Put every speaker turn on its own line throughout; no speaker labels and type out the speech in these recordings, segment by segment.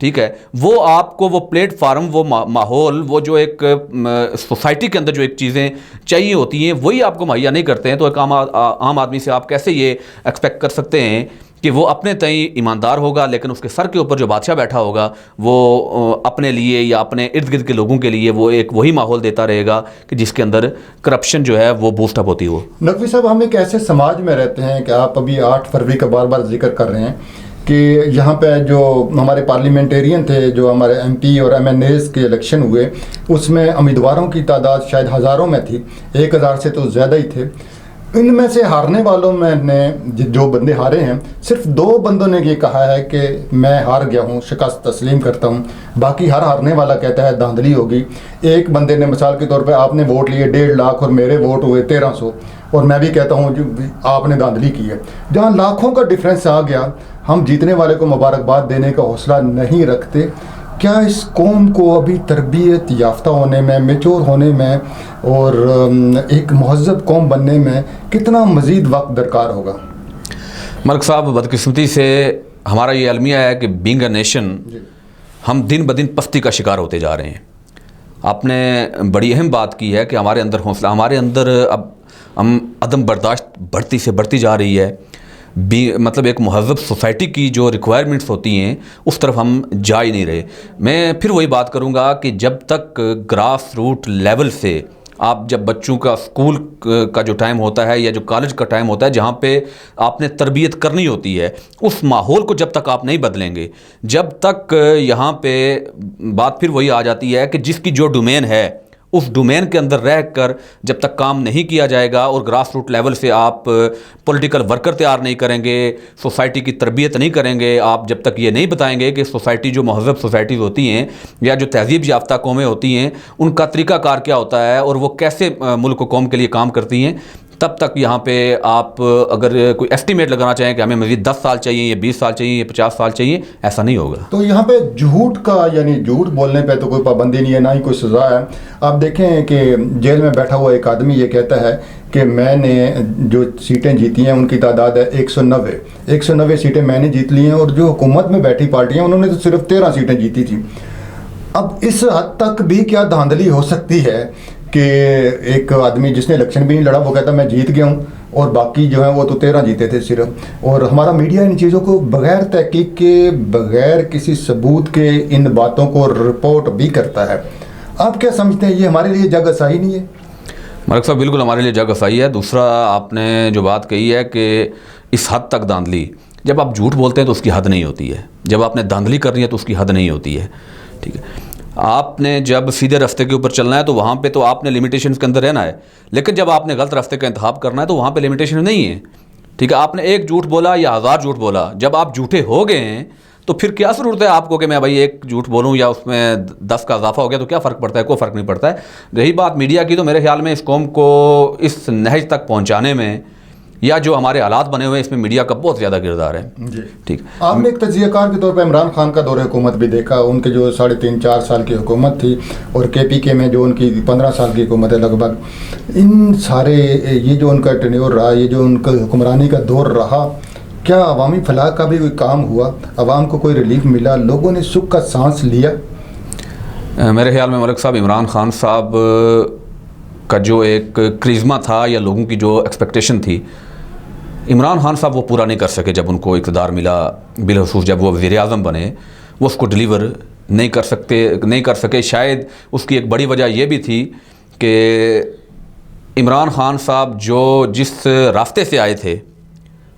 ٹھیک ہے، وہ آپ کو وہ پلیٹ فارم، وہ ماحول، وہ جو ایک سوسائٹی کے اندر جو ایک چیزیں چاہیے ہوتی ہیں وہی آپ کو مہیا نہیں کرتے ہیں، تو ایک عام آدمی سے آپ کیسے یہ ایکسپیکٹ کر سکتے ہیں کہ وہ اپنے تئیں ایماندار ہوگا لیکن اس کے سر کے اوپر جو بادشاہ بیٹھا ہوگا وہ اپنے لیے یا اپنے ارد گرد کے لوگوں کے لیے وہ ایک وہی ماحول دیتا رہے گا کہ جس کے اندر کرپشن جو ہے وہ بوسٹ اپ ہوتی ہو؟
نقوی صاحب، ہم ایک ایسے سماج میں رہتے ہیں کہ آپ ابھی 8 فروری کا بار بار ذکر کر رہے ہیں کہ یہاں پہ جو ہمارے پارلیمنٹیرین تھے، جو ہمارے ایم پی اور ایم این ایز کے الیکشن ہوئے، اس میں امیدواروں کی تعداد شاید ہزاروں میں تھی، 1000 سے تو زیادہ ہی تھے۔ ان میں سے ہارنے والوں میں نے جو بندے ہارے ہیں، صرف 2 بندوں نے یہ کہا ہے کہ میں ہار گیا ہوں، شکست تسلیم کرتا ہوں، باقی ہر ہارنے والا کہتا ہے دھاندلی ہوگی۔ ایک بندے نے مثال کے طور پہ آپ نے ووٹ لیے 1.5 لاکھ اور میرے ووٹ ہوئے 1300، اور میں بھی کہتا ہوں جو آپ نے دھاندلی کی ہے۔ جہاں لاکھوں کا ڈفرینس آ گیا، ہم جیتنے والے کو مبارکباد دینے کا حوصلہ نہیں رکھتے۔ کیا اس قوم کو ابھی تربیت یافتہ ہونے میں، میچور ہونے میں اور ایک مہذب قوم بننے میں کتنا مزید وقت درکار ہوگا؟
ملک صاحب، بدقسمتی سے ہمارا یہ المیہ ہے کہ بینگ اے نیشن ہم دن بدن پستی کا شکار ہوتے جا رہے ہیں۔ آپ نے بڑی اہم بات کی ہے کہ ہمارے اندر حوصلہ، ہمارے اندر اب ہم عدم برداشت بڑھتی سے بڑھتی جا رہی ہے۔ مطلب ایک مہذب سوسائٹی کی جو ریکوائرمنٹس ہوتی ہیں اس طرف ہم جا ہی نہیں رہے۔ میں پھر وہی بات کروں گا کہ جب تک گراس روٹ لیول سے آپ، جب بچوں کا اسکول کا جو ٹائم ہوتا ہے یا جو کالج کا ٹائم ہوتا ہے جہاں پہ آپ نے تربیت کرنی ہوتی ہے، اس ماحول کو جب تک آپ نہیں بدلیں گے، جب تک یہاں پہ بات پھر وہی آ جاتی ہے کہ جس کی جو ڈومین ہے اس ڈومین کے اندر رہ کر جب تک کام نہیں کیا جائے گا اور گراس روٹ لیول سے آپ پولیٹیکل ورکر تیار نہیں کریں گے، سوسائٹی کی تربیت نہیں کریں گے، آپ جب تک یہ نہیں بتائیں گے کہ سوسائٹی جو مہذب سوسائٹیز ہوتی ہیں یا جو تہذیب یافتہ قومیں ہوتی ہیں ان کا طریقہ کار کیا ہوتا ہے اور وہ کیسے ملک و قوم کے لیے کام کرتی ہیں، تب تک یہاں پہ آپ اگر کوئی ایسٹیمیٹ لگانا چاہیں کہ ہمیں مزید 10 سال چاہیے یا 20 سال چاہیے یا 50 سال چاہیے، ایسا نہیں ہوگا۔
تو یہاں پہ جھوٹ کا، یعنی جھوٹ بولنے پہ تو کوئی پابندی نہیں ہے، نہ ہی کوئی سزا ہے۔ آپ دیکھیں کہ جیل میں بیٹھا ہوا ایک آدمی یہ کہتا ہے کہ میں نے جو سیٹیں جیتی ہیں ان کی تعداد ہے 190 سیٹیں میں نے جیت لی ہیں، اور جو حکومت میں بیٹھی پارٹیاں انہوں نے تو صرف 13 سیٹیں جیتی تھیں۔ اب اس حد تک بھی کیا دھاندلی ہو سکتی ہے کہ ایک آدمی جس نے الیکشن بھی نہیں لڑا وہ کہتا میں جیت گیا ہوں، اور باقی جو ہیں وہ تو 13 جیتے تھے صرف۔ اور ہمارا میڈیا ان چیزوں کو بغیر تحقیق کے، بغیر کسی ثبوت کے ان باتوں کو رپورٹ بھی کرتا ہے۔ آپ کیا سمجھتے ہیں، یہ ہمارے لیے جگ آسائی نہیں ہے؟
ملک صاحب، بالکل ہمارے لیے جگ آسائی ہے۔ دوسرا، آپ نے جو بات کہی ہے کہ اس حد تک دھاندلی، جب آپ جھوٹ بولتے ہیں تو اس کی حد نہیں ہوتی ہے، جب آپ نے دھاندلی کرنی ہے تو اس کی حد نہیں ہوتی ہے، ٹھیک ہے۔ آپ نے جب سیدھے راستے کے اوپر چلنا ہے تو وہاں پہ تو آپ نے لمیٹیشنز کے اندر رہنا ہے، لیکن جب آپ نے غلط راستے کا انتخاب کرنا ہے تو وہاں پہ لمیٹیشن نہیں ہے، ٹھیک ہے۔ آپ نے ایک جھوٹ بولا یا 1000 جھوٹ بولا، جب آپ جھوٹے ہو گئے ہیں تو پھر کیا ضرورت ہے آپ کو کہ میں بھائی ایک جھوٹ بولوں یا اس میں 10 کا اضافہ ہو گیا تو کیا فرق پڑتا ہے؟ کوئی فرق نہیں پڑتا ہے۔ رہی بات میڈیا کی، تو میرے خیال میں اس قوم کو اس نہج تک پہنچانے میں یا جو ہمارے حالات بنے ہوئے ہیں اس میں میڈیا کا بہت زیادہ کردار ہے،
جی
ٹھیک۔
آپ نے ایک تجزیہ کار کے طور پہ عمران خان کا دور حکومت بھی دیکھا، ان کے جو 3.5-4 سال کی حکومت تھی، اور کے پی کے میں جو ان کی 15 سال کی حکومت ہے لگ بھگ، ان سارے یہ جو ان کا ٹینیور رہا، یہ جو ان کا حکمرانی کا دور رہا، کیا عوامی فلاح کا بھی کوئی کام ہوا؟ عوام کو کوئی ریلیف ملا؟ لوگوں نے سکھ کا سانس لیا؟
میرے خیال میں ملک صاحب، عمران خان صاحب کا جو ایک کرزما تھا یا لوگوں کی جو ایکسپیکٹیشن تھی، عمران خان صاحب وہ پورا نہیں کر سکے۔ جب ان کو اقتدار ملا، بالخصوص جب وہ وزیر اعظم بنے، وہ اس کو ڈیلیور نہیں کر سکے۔ شاید اس کی ایک بڑی وجہ یہ بھی تھی کہ عمران خان صاحب جس راستے سے آئے تھے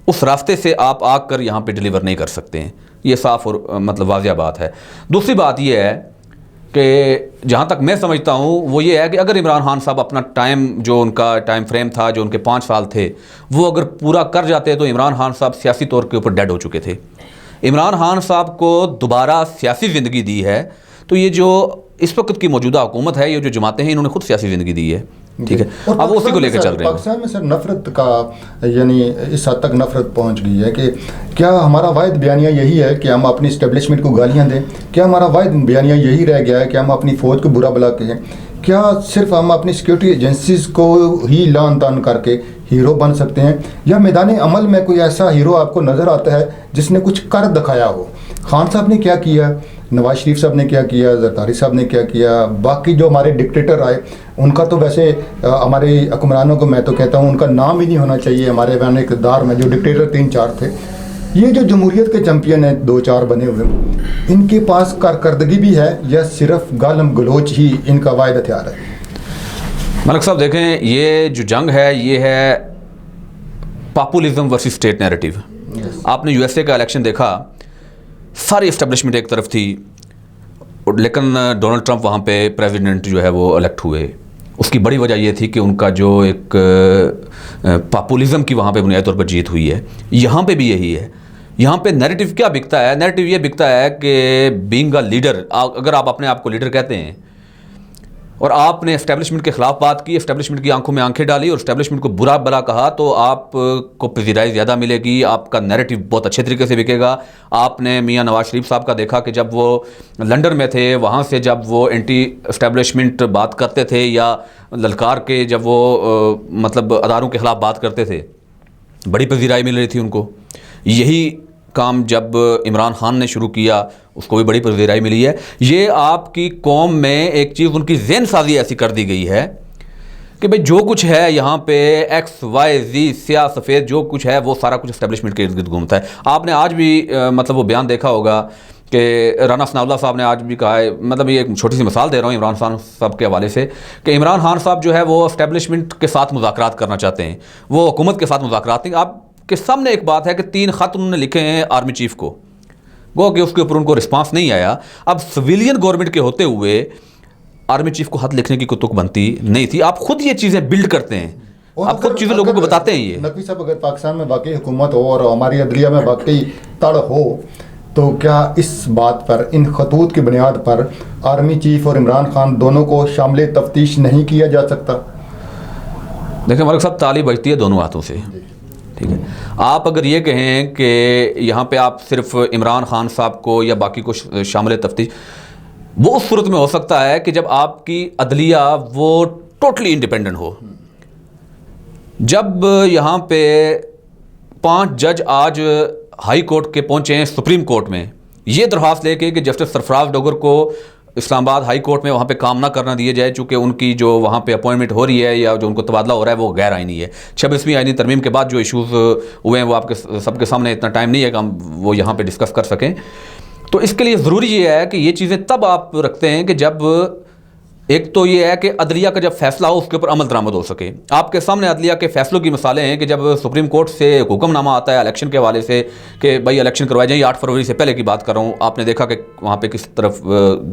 اس راستے سے آپ آ کر یہاں پہ ڈیلیور نہیں کر سکتے ہیں، یہ صاف اور مطلب واضح بات ہے۔ دوسری بات یہ ہے کہ جہاں تک میں سمجھتا ہوں وہ یہ ہے کہ اگر عمران خان صاحب اپنا ٹائم، جو ان کا ٹائم فریم تھا، جو ان کے 5 سال تھے، وہ اگر پورا کر جاتے تو عمران خان صاحب سیاسی طور کے اوپر ڈیڈ ہو چکے تھے۔ عمران خان صاحب کو دوبارہ سیاسی زندگی دی ہے تو یہ جو اس وقت کی موجودہ حکومت ہے، یہ جو جماعتیں ہیں، انہوں نے خود سیاسی زندگی دی ہے، ٹھیک ہے، اب اسی کو لے کے چل رہے ہیں۔
پاکستان میں سر نفرت کا، یعنی اس حد تک نفرت پہنچ گئی ہے کہ کیا ہمارا واحد بیانیہ یہی ہے کہ ہم اپنی اسٹیبلشمنٹ کو گالیاں دیں؟ کیا ہمارا واحد بیانیہ یہی رہ گیا ہے کہ ہم اپنی فوج کو برا بلا کہیں؟ کیا صرف ہم اپنی سیکورٹی ایجنسیز کو ہی لان تان کر کے ہیرو بن سکتے ہیں، یا میدان عمل میں کوئی ایسا ہیرو آپ کو نظر آتا ہے جس نے کچھ کر دکھایا ہو؟ خان صاحب نے کیا کیا, نواز شریف صاحب نے کیا کیا, زرداری صاحب نے کیا کیا, باقی جو ہمارے ڈکٹیٹر آئے ان کا تو ویسے ہمارے حکمرانوں کو میں تو کہتا ہوں ان کا نام ہی نہیں ہونا چاہیے ہمارے بیان اقتدار میں. جو ڈکٹیٹر 3-4 تھے, یہ جو جمہوریت کے چیمپئن ہیں 2-4 بنے ہوئے, ان کے پاس کارکردگی بھی ہے یا صرف گالم گلوچ ہی ان کا واحد ہتھیار ہے؟
ملک صاحب دیکھیں, یہ جو جنگ ہے یہ ہے پاپولزم ورسز اسٹیٹ نیریٹو. آپ نے USA کا الیکشن دیکھا, ساری اسٹیبلشمنٹ ایک طرف تھی, لیکن ڈونلڈ ٹرمپ وہاں پہ پریزیڈنٹ جو ہے وہ الیکٹ ہوئے. اس کی بڑی وجہ یہ تھی کہ ان کا جو ایک پاپولزم کی وہاں پہ بنیادی طور پر جیت ہوئی ہے. یہاں پہ بھی یہی ہے. یہاں پہ نیریٹو کیا بکتا ہے؟ نیریٹو یہ بکتا ہے کہ بینگ اے لیڈر, اگر آپ اپنے آپ کو لیڈر کہتے ہیں اور آپ نے اسٹیبلشمنٹ کے خلاف بات کی, اسٹیبلشمنٹ کی آنکھوں میں آنکھیں ڈالی اور اسٹیبلشمنٹ کو برا بلا کہا, تو آپ کو پذیرائی زیادہ ملے گی, آپ کا نیریٹو بہت اچھے طریقے سے بکے گا. آپ نے میاں نواز شریف صاحب کا دیکھا کہ جب وہ لنڈن میں تھے, وہاں سے جب وہ اینٹی اسٹیبلشمنٹ بات کرتے تھے یا للکار کے جب وہ مطلب اداروں کے خلاف بات کرتے تھے, بڑی پذیرائی مل رہی تھی ان کو. یہی کام جب عمران خان نے شروع کیا, اس کو بھی بڑی پذیرائی ملی ہے. یہ آپ کی قوم میں ایک چیز, ان کی ذہن سازی ایسی کر دی گئی ہے کہ بھئی جو کچھ ہے یہاں پہ ایکس وائی زی, سیاہ سفید جو کچھ ہے وہ سارا کچھ اسٹیبلشمنٹ کے ارد گرد گھومتا ہے. آپ نے آج بھی مطلب وہ بیان دیکھا ہوگا کہ رانا ثناء اللہ صاحب نے آج بھی کہا ہے, مطلب یہ ایک چھوٹی سی مثال دے رہا ہوں عمران خان صاحب کے حوالے سے, کہ عمران خان صاحب جو ہے وہ اسٹیبلشمنٹ کے ساتھ مذاکرات کرنا چاہتے ہیں, وہ حکومت کے ساتھ مذاکرات نہیں. آپ کے سامنے ایک بات ہے کہ 3 خط انہوں نے لکھے ہیں آرمی چیف کو, گو کہ اس کے اوپر ان کو رسپانس نہیں آیا. اب سویلین گورنمنٹ کے ہوتے ہوئے آرمی چیف کو خط لکھنے کی کوئی تک بنتی نہیں تھی. آپ خود یہ چیزیں بلڈ کرتے ہیں, آپ خود چیزیں لوگوں کو بتاتے ہیں. یہ
نقوی صاحب, اگر پاکستان میں واقعی حکومت ہو اور ہماری عدلیہ میں واقعی تڑ ہو, تو کیا اس بات پر, ان خطوط کی بنیاد پر آرمی چیف اور عمران خان دونوں کو شامل تفتیش نہیں کیا جا سکتا؟
دیکھیں ملک صاحب, تالی بجتی ہے دونوں ہاتھوں سے, ٹھیک ہے. آپ اگر یہ کہیں کہ یہاں پہ آپ صرف عمران خان صاحب کو یا باقی کو شامل تفتیش, وہ اس صورت میں ہو سکتا ہے کہ جب آپ کی عدلیہ وہ ٹوٹلی انڈیپینڈنٹ ہو. جب یہاں پہ 5 جج آج ہائی کورٹ کے پہنچے ہیں سپریم کورٹ میں یہ درخواست لے کے کہ جسٹس سرفراز ڈوگر کو اسلام آباد ہائی کورٹ میں وہاں پہ کام نہ کرنا دیا جائے, چونکہ ان کی جو وہاں پہ اپوائنٹمنٹ ہو رہی ہے یا جو ان کو تبادلہ ہو رہا ہے وہ غیر آئینی ہے. 26ویں آئینی ترمیم کے بعد جو ایشوز ہوئے ہیں وہ آپ کے سب کے سامنے, اتنا ٹائم نہیں ہے کہ ہم وہ یہاں پہ ڈسکس کر سکیں. تو اس کے لیے ضروری یہ ہے کہ یہ چیزیں تب آپ رکھتے ہیں کہ جب ایک تو یہ ہے کہ عدلیہ کا جب فیصلہ ہو اس کے اوپر عمل درآمد ہو سکے. آپ کے سامنے عدلیہ کے فیصلوں کی مثالیں ہیں کہ جب سپریم کورٹ سے حکم نامہ آتا ہے الیکشن کے حوالے سے کہ بھائی الیکشن کروائے جائیں, 8 فروری سے پہلے کی بات کر رہا ہوں, آپ نے دیکھا کہ وہاں پہ کس طرف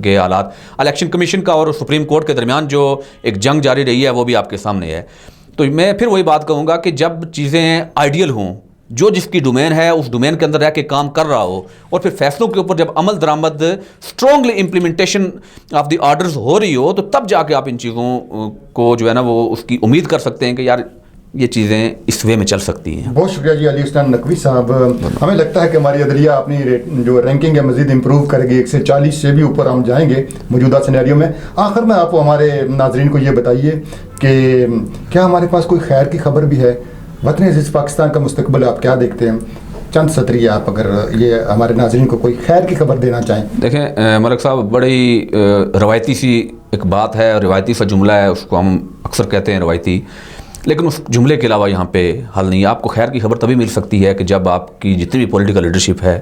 گئے حالات. الیکشن کمیشن کا اور سپریم کورٹ کے درمیان جو ایک جنگ جاری رہی ہے وہ بھی آپ کے سامنے ہے. تو میں پھر وہی بات کہوں گا کہ جب چیزیں آئیڈیل ہوں, جو جس کی ڈومین ہے اس ڈومین کے اندر رہ کے کام کر رہا ہو, اور پھر فیصلوں کے اوپر جب عمل درآمد strongly implementation of the orders ہو رہی ہو, تو تب جا کے آپ ان چیزوں کو جو ہے نا وہ اس کی امید کر سکتے ہیں کہ یار یہ چیزیں اس وے میں چل سکتی ہیں.
بہت شکریہ جی علی حسنین نقوی صاحب. ہمیں لگتا ہے کہ ہماری عدلیہ اپنی جو رینکنگ ہے مزید امپروو کرے گی, 1 سے 40 سے بھی اوپر ہم جائیں گے موجودہ سینیریو میں. آخر میں آپ ہمارے ناظرین کو یہ بتائیے کہ کیا ہمارے پاس کوئی خیر کی خبر بھی ہے؟ وطن عزیز پاکستان کا مستقبل آپ کیا دیکھتے ہیں؟ چند سطریہ آپ اگر یہ ہمارے ناظرین کو کوئی خیر کی خبر دینا چاہیں.
دیکھیں ملک صاحب, بڑی روایتی سی ایک بات ہے, روایتی سا جملہ ہے, اس کو ہم اکثر کہتے ہیں روایتی, لیکن اس جملے کے علاوہ یہاں پہ حل نہیں ہے. آپ کو خیر کی خبر تبھی مل سکتی ہے کہ جب آپ کی جتنی بھی پولیٹیکل لیڈرشپ ہے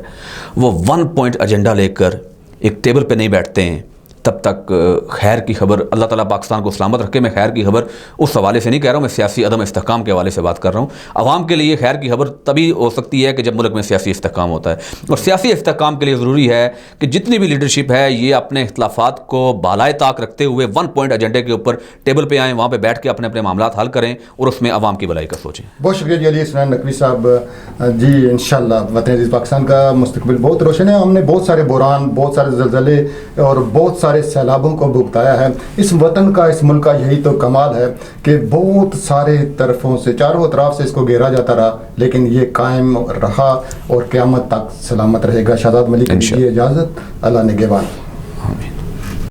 وہ 1 پوائنٹ ایجنڈا لے کر ایک ٹیبل پہ نہیں بیٹھتے ہیں, تب تک خیر کی خبر, اللہ تعالیٰ پاکستان کو سلامت رکھے. میں خیر کی خبر اس حوالے سے نہیں کہہ رہا ہوں, میں سیاسی عدم استحکام کے حوالے سے بات کر رہا ہوں. عوام کے لیے خیر کی خبر تبھی ہو سکتی ہے کہ جب ملک میں سیاسی استحکام ہوتا ہے, اور سیاسی استحکام کے لیے ضروری ہے کہ جتنی بھی لیڈرشپ ہے یہ اپنے اختلافات کو بالائے طاق رکھتے ہوئے 1 پوائنٹ ایجنڈے کے اوپر ٹیبل پہ آئیں, وہاں پہ بیٹھ کے اپنے اپنے معاملات حل کریں اور اس میں عوام کی بھلائی کا سوچیں.
بہت شکریہ جی علی حسنین نقوی صاحب. جی انشاءاللہ وطن عزیز پاکستان کا مستقبل بہت روشن ہے. ہم نے بہت سارے بحران, بہت سارے زلزلے اور بہت سارے سیلابوں کو بھگتایا ہے. اس وطن کا, اس ملک کا یہی تو کمال ہے کہ بہت سارے طرفوں سے, چاروں اطراف سے اس کو گھیرا جاتا رہا, لیکن یہ قائم رہا اور قیامت تک سلامت رہے گا. شہزاد ملک کی اجازت, اللہ نگہبان.